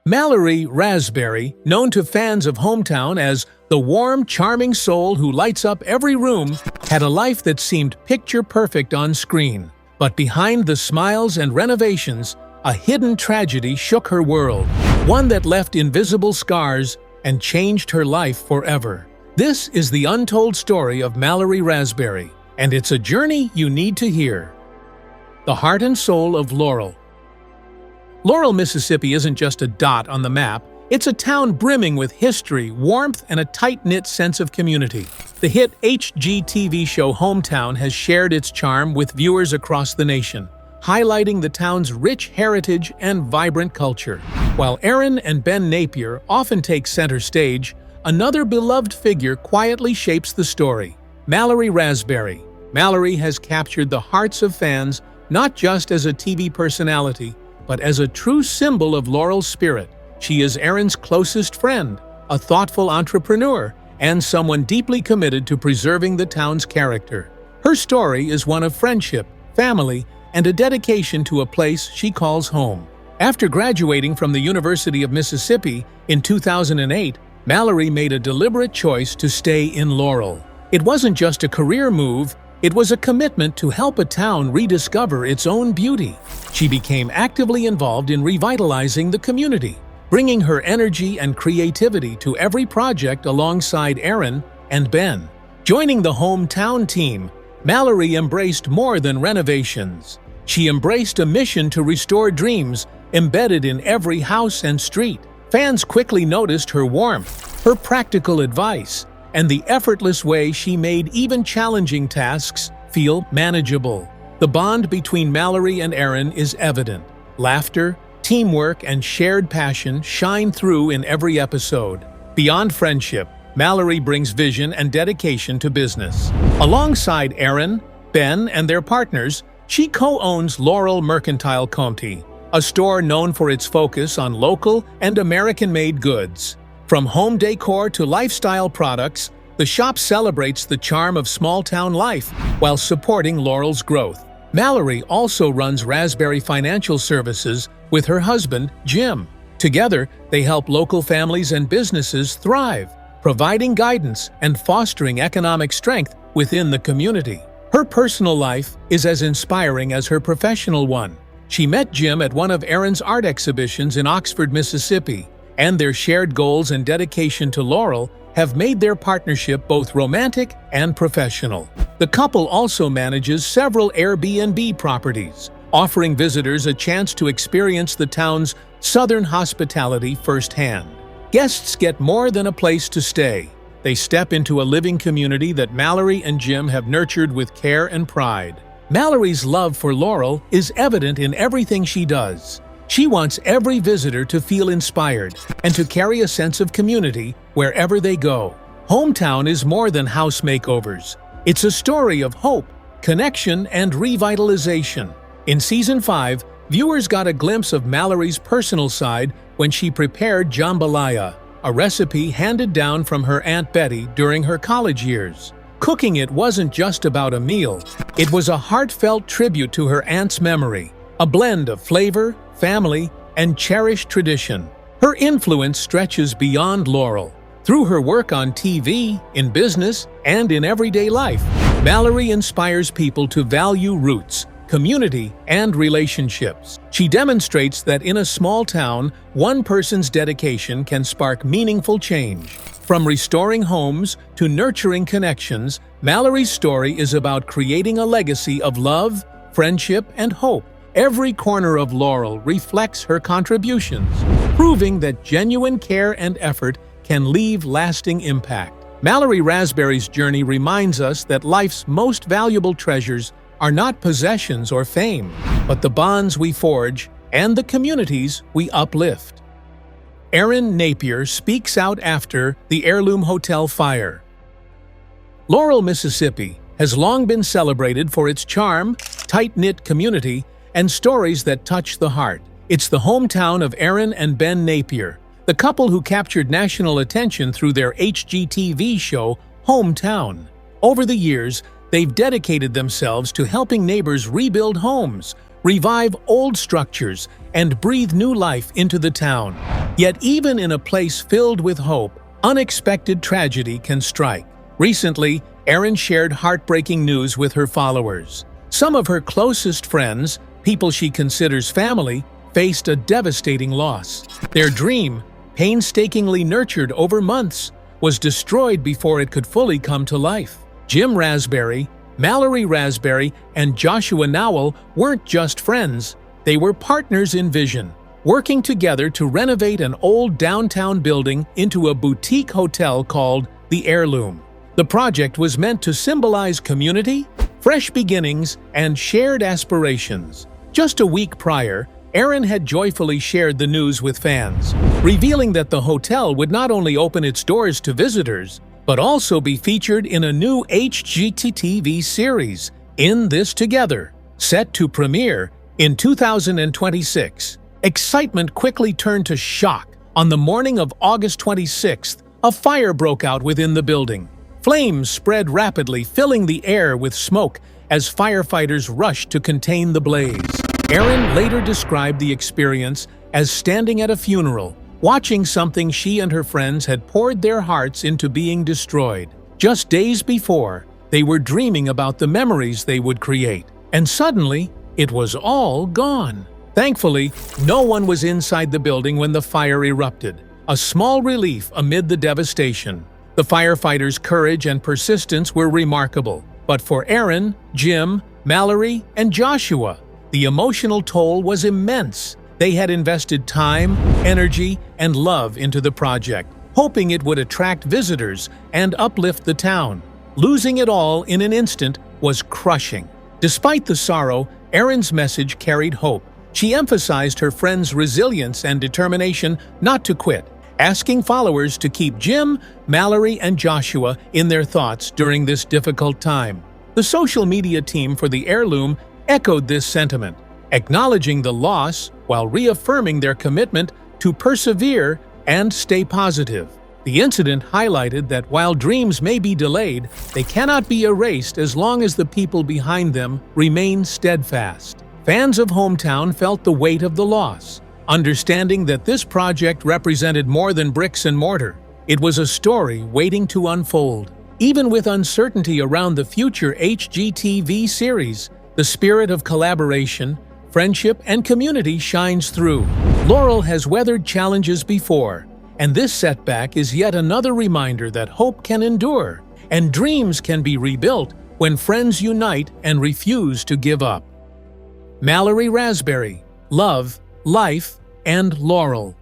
Mallorie Rasberry, known to fans of Hometown as the warm, charming soul who lights up every room, had a life that seemed picture-perfect on screen. But behind the smiles and renovations, a hidden tragedy shook her world, one that left invisible scars and changed her life forever. This is the untold story of Mallorie Rasberry, and it's a journey you need to hear. The heart and soul of Laurel. Laurel, Mississippi isn't just a dot on the map. It's a town brimming with history, warmth, and a tight-knit sense of community. The hit HGTV show Hometown has shared its charm with viewers across the nation, highlighting the town's rich heritage and vibrant culture. While Erin and Ben Napier often take center stage, another beloved figure quietly shapes the story: Mallorie Rasberry. Mallorie has captured the hearts of fans not just as a TV personality, but as a true symbol of Laurel's spirit. She is Erin's closest friend, a thoughtful entrepreneur, and someone deeply committed to preserving the town's character. Her story is one of friendship, family, and a dedication to a place she calls home. After graduating from the University of Mississippi in 2008, Mallorie made a deliberate choice to stay in Laurel. It wasn't just a career move, it was a commitment to help a town rediscover its own beauty. She became actively involved in revitalizing the community, bringing her energy and creativity to every project alongside Erin and Ben. Joining the Hometown team, Mallorie embraced more than renovations. She embraced a mission to restore dreams embedded in every house and street. Fans quickly noticed her warmth, her practical advice, and the effortless way she made even challenging tasks feel manageable. The bond between Mallorie and Erin is evident. Laughter, teamwork, and shared passion shine through in every episode. Beyond friendship, Mallorie brings vision and dedication to business. Alongside Erin, Ben, and their partners, she co-owns Laurel Mercantile Company, a store known for its focus on local and American-made goods. From home decor to lifestyle products, the shop celebrates the charm of small-town life while supporting Laurel's growth. Mallorie also runs Rasberry Financial Services with her husband, Jim. Together, they help local families and businesses thrive, providing guidance and fostering economic strength within the community. Her personal life is as inspiring as her professional one. She met Jim at one of Erin's art exhibitions in Oxford, Mississippi, and their shared goals and dedication to Laurel have made their partnership both romantic and professional. The couple also manages several Airbnb properties, offering visitors a chance to experience the town's southern hospitality firsthand. Guests get more than a place to stay. They step into a living community that Mallorie and Jim have nurtured with care and pride. Mallorie's love for Laurel is evident in everything she does. She wants every visitor to feel inspired and to carry a sense of community wherever they go. Hometown is more than house makeovers. It's a story of hope, connection, and revitalization. In Season 5, viewers got a glimpse of Mallorie's personal side when she prepared jambalaya, a recipe handed down from her Aunt Betty during her college years. Cooking it wasn't just about a meal. It was a heartfelt tribute to her aunt's memory, a blend of flavor, family, and cherished tradition. Her influence stretches beyond Laurel. Through her work on TV, in business, and in everyday life, Mallorie inspires people to value roots, community, and relationships. She demonstrates that in a small town, one person's dedication can spark meaningful change. From restoring homes to nurturing connections, Mallorie's story is about creating a legacy of love, friendship, and hope. Every corner of Laurel reflects her contributions, proving that genuine care and effort can leave lasting impact. Mallorie Rasberry's journey reminds us that life's most valuable treasures are not possessions or fame, but the bonds we forge and the communities we uplift. Erin Napier speaks out after the Heirloom Hotel fire. Laurel, Mississippi has long been celebrated for its charm, tight-knit community, and stories that touch the heart. It's the hometown of Erin and Ben Napier, the couple who captured national attention through their HGTV show Hometown. Over the years, they've dedicated themselves to helping neighbors rebuild homes, revive old structures, and breathe new life into the town. Yet even in a place filled with hope, unexpected tragedy can strike. Recently, Erin shared heartbreaking news with her followers. Some of her closest friends, people she considers family, faced a devastating loss. Their dream, painstakingly nurtured over months, was destroyed before it could fully come to life. Jim Rasberry, Mallorie Rasberry, and Joshua Nowell weren't just friends, they were partners in vision, working together to renovate an old downtown building into a boutique hotel called the Heirloom. The project was meant to symbolize community, fresh beginnings, and shared aspirations. Just a week prior, Erin had joyfully shared the news with fans, revealing that the hotel would not only open its doors to visitors, but also be featured in a new HGTV series, In This Together, set to premiere in 2026. Excitement quickly turned to shock. On the morning of August 26th, a fire broke out within the building. Flames spread rapidly, filling the air with smoke as firefighters rushed to contain the blaze. Erin later described the experience as standing at a funeral, watching something she and her friends had poured their hearts into being destroyed. Just days before, they were dreaming about the memories they would create, and suddenly, it was all gone. Thankfully, no one was inside the building when the fire erupted, a small relief amid the devastation. The firefighters' courage and persistence were remarkable, but for Erin, Jim, Mallorie, and Joshua, the emotional toll was immense. They had invested time, energy, and love into the project, hoping it would attract visitors and uplift the town. Losing it all in an instant was crushing. Despite the sorrow, Erin's message carried hope. She emphasized her friends' resilience and determination not to quit, asking followers to keep Jim, Mallorie, and Joshua in their thoughts during this difficult time. The social media team for the Heirloom echoed this sentiment, acknowledging the loss while reaffirming their commitment to persevere and stay positive. The incident highlighted that while dreams may be delayed, they cannot be erased as long as the people behind them remain steadfast. Fans of Hometown felt the weight of the loss, understanding that this project represented more than bricks and mortar. It was a story waiting to unfold. Even with uncertainty around the future HGTV series, the spirit of collaboration, friendship, and community shines through. Laurel has weathered challenges before, and this setback is yet another reminder that hope can endure, and dreams can be rebuilt when friends unite and refuse to give up. Mallorie Rasberry, Love, Life, and Laurel.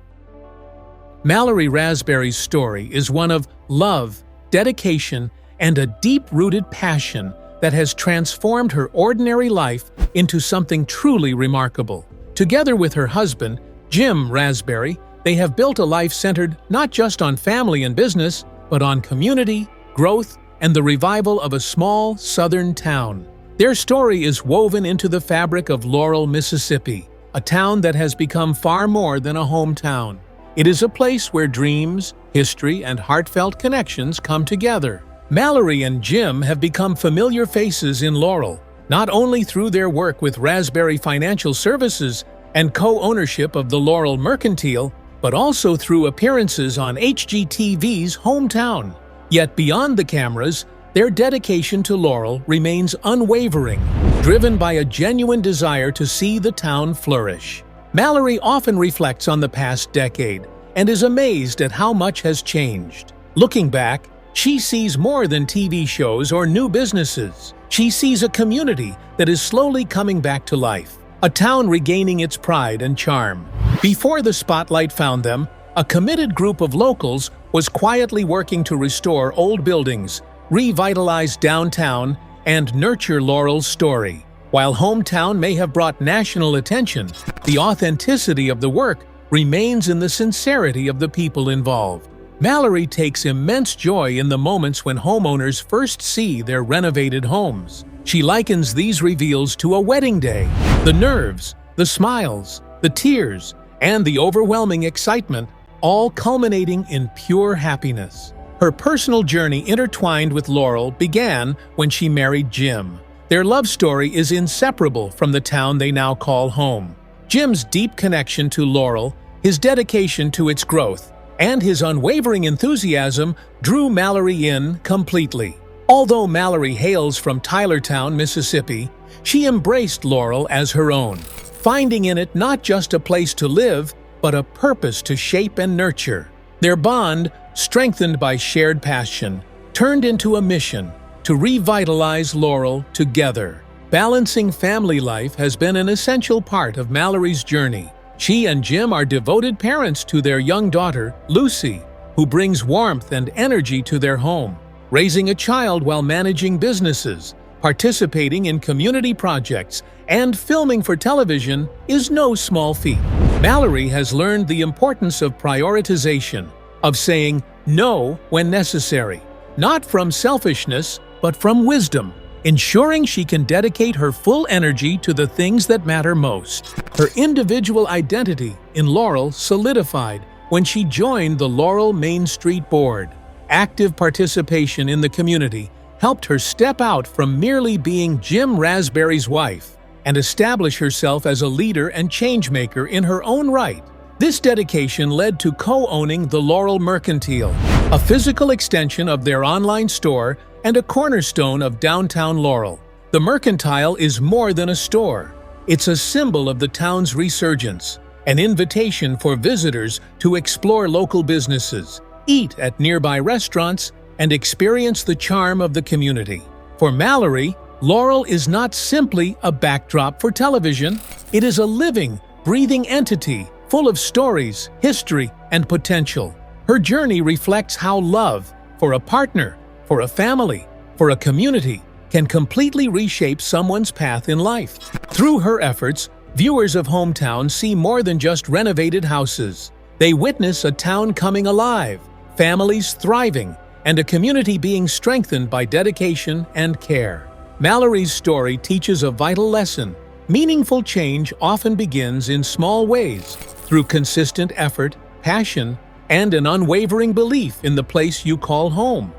Mallorie Rasberry's story is one of love, dedication, and a deep-rooted passion that has transformed her ordinary life into something truly remarkable. Together with her husband, Jim Rasberry, they have built a life centered not just on family and business, but on community, growth, and the revival of a small southern town. Their story is woven into the fabric of Laurel, Mississippi, a town that has become far more than a hometown. It is a place where dreams, history, and heartfelt connections come together. Mallorie and Jim have become familiar faces in Laurel, not only through their work with Rasberry Financial Services and co-ownership of the Laurel Mercantile, but also through appearances on HGTV's Hometown. Yet beyond the cameras, their dedication to Laurel remains unwavering, driven by a genuine desire to see the town flourish. Mallorie often reflects on the past decade and is amazed at how much has changed. Looking back, she sees more than TV shows or new businesses. She sees a community that is slowly coming back to life, a town regaining its pride and charm. Before the spotlight found them, a committed group of locals was quietly working to restore old buildings, revitalize downtown, and nurture Laurel's story. While Hometown may have brought national attention, the authenticity of the work remains in the sincerity of the people involved. Mallorie takes immense joy in the moments when homeowners first see their renovated homes. She likens these reveals to a wedding day. The nerves, the smiles, the tears, and the overwhelming excitement, all culminating in pure happiness. Her personal journey intertwined with Laurel began when she married Jim. Their love story is inseparable from the town they now call home. Jim's deep connection to Laurel His dedication to its growth and his unwavering enthusiasm drew Mallory in completely. Although Mallory hails from Tylertown, Mississippi, she embraced Laurel as her own, finding in it not just a place to live, but a purpose to shape and nurture. Their bond, strengthened by shared passion, turned into a mission to revitalize Laurel together. Balancing family life has been an essential part of Mallory's journey. She and Jim are devoted parents to their young daughter, Lucy, who brings warmth and energy to their home. Raising a child while managing businesses, participating in community projects, and filming for television is no small feat. Mallory has learned the importance of prioritization, of saying no when necessary, not from selfishness, but from wisdom, ensuring she can dedicate her full energy to the things that matter most. Her individual identity in Laurel solidified when she joined the Laurel Main Street Board. Active participation in the community helped her step out from merely being Jim Rasberry's wife and establish herself as a leader and changemaker in her own right. This dedication led to co-owning the Laurel Mercantile, a physical extension of their online store and a cornerstone of downtown Laurel. The Mercantile is more than a store. It's a symbol of the town's resurgence, an invitation for visitors to explore local businesses, eat at nearby restaurants, and experience the charm of the community. For Mallory, Laurel is not simply a backdrop for television. It is a living, breathing entity full of stories, history, and potential. Her journey reflects how love for a partner, for a family, for a community can completely reshape someone's path in life. Through her efforts, viewers of Hometown see more than just renovated houses. They witness a town coming alive, families thriving, and a community being strengthened by dedication and care. Mallory's story teaches a vital lesson. Meaningful change often begins in small ways, through consistent effort, passion, and an unwavering belief in the place you call home.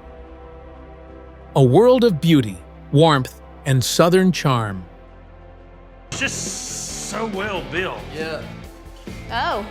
A world of beauty, warmth, and southern charm. It's just so well built. Yeah. Oh.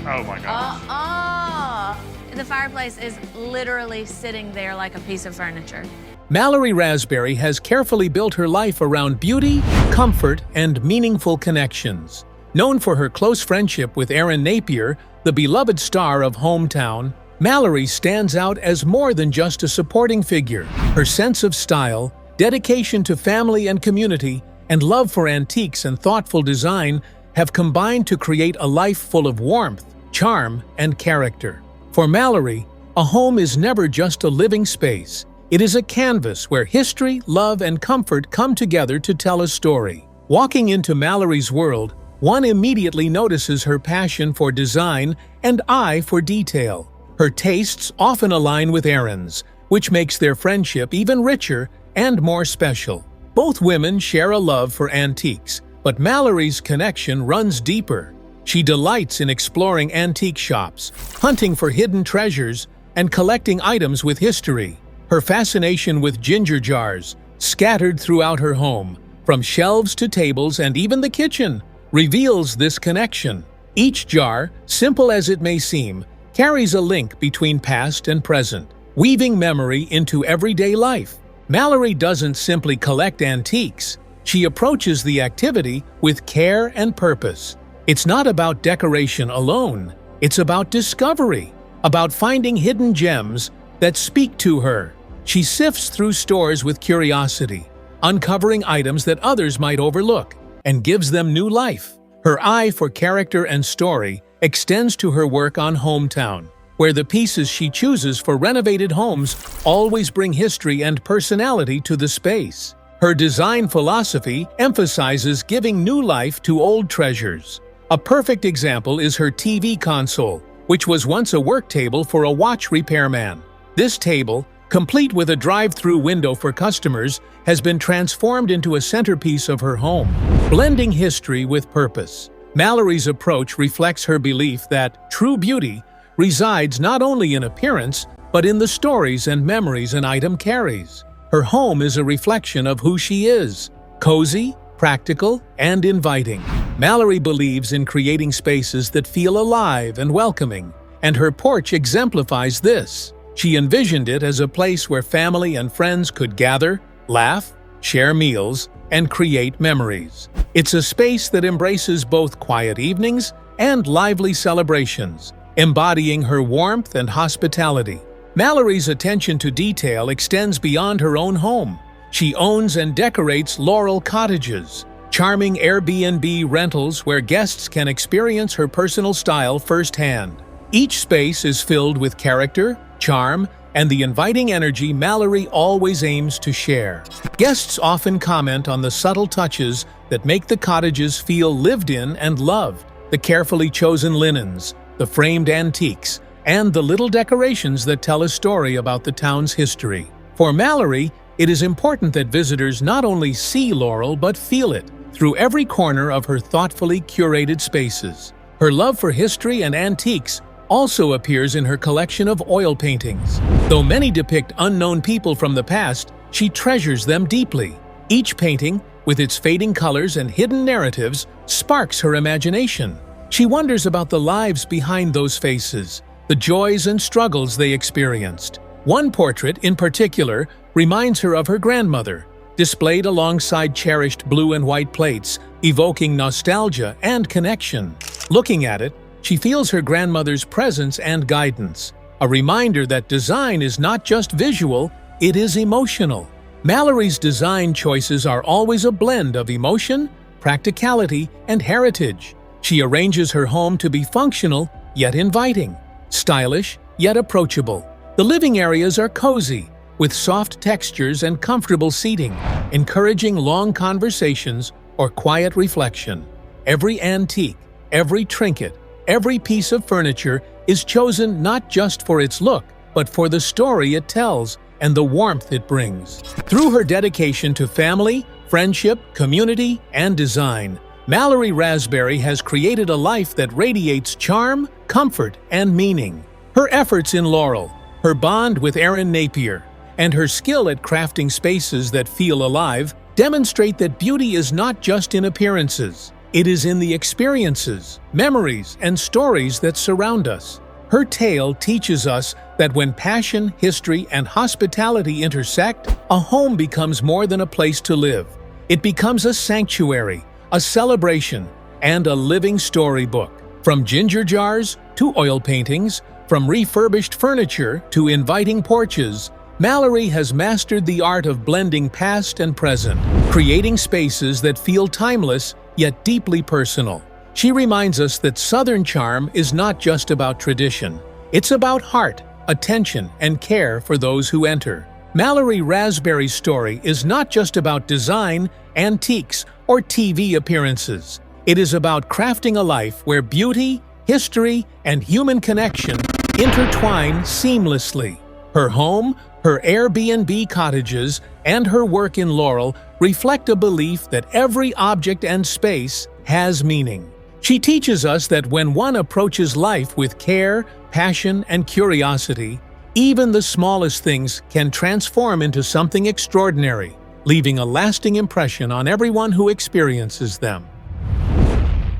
Oh my gosh. The fireplace is literally sitting there like a piece of furniture. Mallorie Rasberry has carefully built her life around beauty, comfort, and meaningful connections. Known for her close friendship with Aaron Napier, the beloved star of Hometown, Mallory stands out as more than just a supporting figure. Her sense of style, dedication to family and community, and love for antiques and thoughtful design have combined to create a life full of warmth, charm, and character. For Mallory, a home is never just a living space. It is a canvas where history, love, and comfort come together to tell a story. Walking into Mallory's world, one immediately notices her passion for design and eye for detail. Her tastes often align with Aaron's, which makes their friendship even richer and more special. Both women share a love for antiques, but Mallory's connection runs deeper. She delights in exploring antique shops, hunting for hidden treasures, and collecting items with history. Her fascination with ginger jars, scattered throughout her home, from shelves to tables and even the kitchen, reveals this connection. Each jar, simple as it may seem, carries a link between past and present, weaving memory into everyday life. Mallory doesn't simply collect antiques. She approaches the activity with care and purpose. It's not about decoration alone. It's about discovery, about finding hidden gems that speak to her. She sifts through stores with curiosity, uncovering items that others might overlook, and gives them new life. Her eye for character and story extends to her work on Hometown, where the pieces she chooses for renovated homes always bring history and personality to the space. Her design philosophy emphasizes giving new life to old treasures. A perfect example is her TV console, which was once a work table for a watch repairman. This table, complete with a drive-through window for customers, has been transformed into a centerpiece of her home, blending history with purpose. Mallory's approach reflects her belief that true beauty resides not only in appearance, but in the stories and memories an item carries. Her home is a reflection of who she is: cozy, practical, and inviting. Mallorie believes in creating spaces that feel alive and welcoming, and her porch exemplifies this. She envisioned it as a place where family and friends could gather, laugh, share meals, and create memories. It's a space that embraces both quiet evenings and lively celebrations, embodying her warmth and hospitality. Mallory's attention to detail extends beyond her own home. She owns and decorates Laurel Cottages, charming Airbnb rentals where guests can experience her personal style firsthand. Each space is filled with character, charm, and the inviting energy Mallorie always aims to share. Guests often comment on the subtle touches that make the cottages feel lived in and loved. The carefully chosen linens, the framed antiques, and the little decorations that tell a story about the town's history. For Mallorie, it is important that visitors not only see Laurel but feel it through every corner of her thoughtfully curated spaces. Her love for history and antiques also appears in her collection of oil paintings. Though many depict unknown people from the past, she treasures them deeply. Each painting, with its fading colors and hidden narratives, sparks her imagination. She wonders about the lives behind those faces, the joys and struggles they experienced. One portrait, in particular, reminds her of her grandmother, displayed alongside cherished blue and white plates, evoking nostalgia and connection. Looking at it, she feels her grandmother's presence and guidance, a reminder that design is not just visual, it is emotional. Mallory's design choices are always a blend of emotion, practicality, and heritage. She arranges her home to be functional yet inviting, stylish yet approachable. The living areas are cozy, with soft textures and comfortable seating, encouraging long conversations or quiet reflection. Every antique, every trinket, every piece of furniture is chosen not just for its look, but for the story it tells and the warmth it brings. Through her dedication to family, friendship, community, and design, Mallorie Rasberry has created a life that radiates charm, comfort, and meaning. Her efforts in Laurel, her bond with Aaron Napier, and her skill at crafting spaces that feel alive demonstrate that beauty is not just in appearances. It is in the experiences, memories, and stories that surround us. Her tale teaches us that when passion, history, and hospitality intersect, a home becomes more than a place to live. It becomes a sanctuary, a celebration, and a living storybook. From ginger jars to oil paintings, from refurbished furniture to inviting porches, Mallorie has mastered the art of blending past and present, creating spaces that feel timeless yet deeply personal. She reminds us that Southern charm is not just about tradition. It's about heart, attention, and care for those who enter. Mallorie Rasberry's story is not just about design, antiques, or TV appearances. It is about crafting a life where beauty, history, and human connection intertwine seamlessly. Her home, her Airbnb cottages, and her work in Laurel reflect a belief that every object and space has meaning. She teaches us that when one approaches life with care, passion, and curiosity, even the smallest things can transform into something extraordinary, leaving a lasting impression on everyone who experiences them.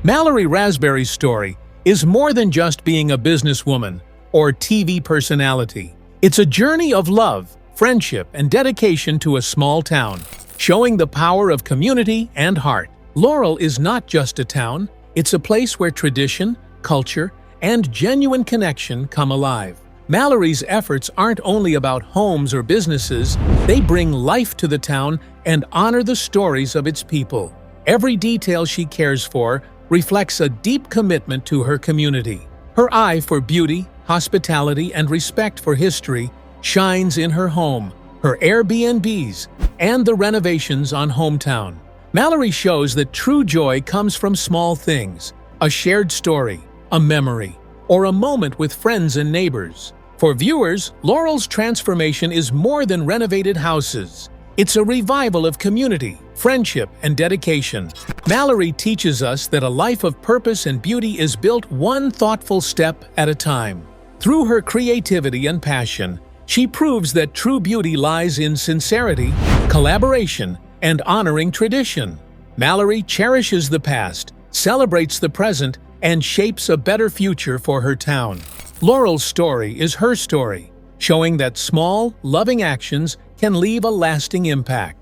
Mallorie Rasberry's story is more than just being a businesswoman or TV personality. It's a journey of love, friendship, and dedication to a small town, showing the power of community and heart. Laurel is not just a town, it's a place where tradition, culture, and genuine connection come alive. Mallorie's efforts aren't only about homes or businesses, they bring life to the town and honor the stories of its people. Every detail she cares for reflects a deep commitment to her community. Her eye for beauty, hospitality, and respect for history shines in her home, her Airbnbs, and the renovations on Hometown. Mallorie shows that true joy comes from small things, a shared story, a memory, or a moment with friends and neighbors. For viewers, Laurel's transformation is more than renovated houses. It's a revival of community, friendship, and dedication. Mallorie teaches us that a life of purpose and beauty is built one thoughtful step at a time. Through her creativity and passion, she proves that true beauty lies in sincerity, collaboration, and honoring tradition. Mallorie cherishes the past, celebrates the present, and shapes a better future for her town. Laurel's story is her story, showing that small, loving actions can leave a lasting impact.